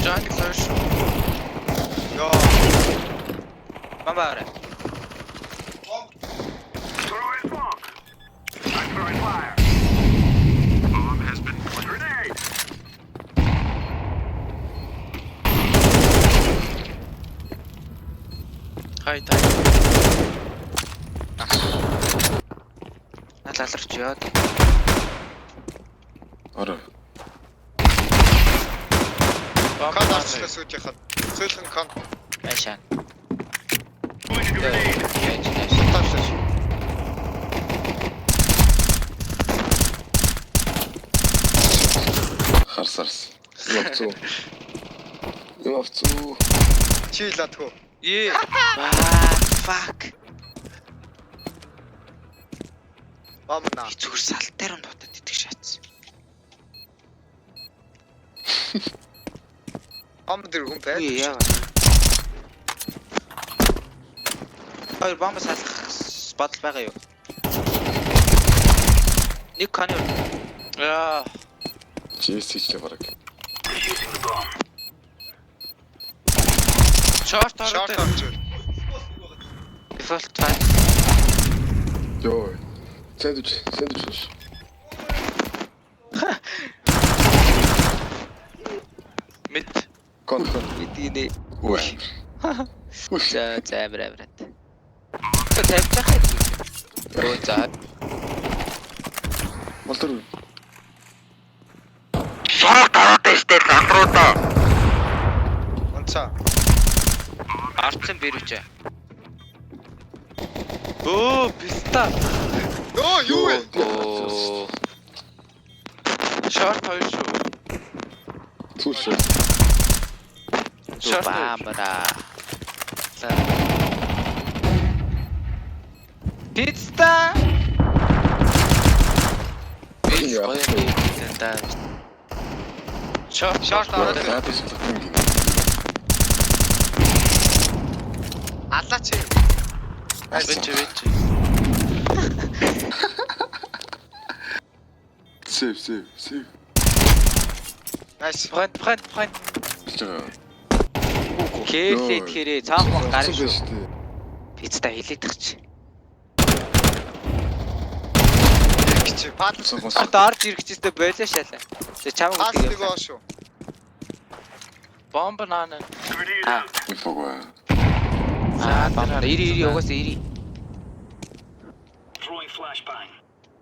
Johnny Flash. Yo. Mambare. Хай. Налаларч яа. Орой. Кан арчлаа сүйдийнхэн. Сүүлхэн кан. Ашаа. Ташлаа. Харсарс. Явцуу. Явцуу. Чи латгүй. Е. Fuck. Бамна. Зүгээр салтаар нь дутаад идэх шатсан. Бам дээр хүн байд. Яа. Хоёр бомб салах бодол байгаа юу? Нэг каны. Яа. Жэсич л бараг. Short Шорт ордог. орж. Default fight. Йоо. Сэндвич. Mid. Кон. Мэдээ. Үе. За брэбрэт. Тавьчих хаа. Оо за. Болтор. Short ордог штэ ландруудаа. Онцаа. Арцсан бэрвч. Оо, писта. Оо, юу вэ? Оо. Short хоёр шүү. Цууш. Short бамбара. Писта. Яа. Short ордог. Хатас тахын. Алаач. Вич. Сэв. Найс. Прент. Бичээ. Кэлээ тэгэхээр цаахан гарна шүү. шүү. Писта хилээдэх чи. Чи патлс. Одоо орж ирэх чийстэй байлаа шалаа. Тэг чамаг Патлыг үгүй. оо шүү. Бомб наана. Инфогоо. Бомб. Ири угаасаа ири.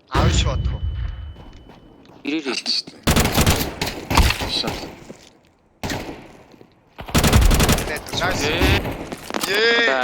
Аав шотко. Ири. Шүү. Шат. Найс. Ее.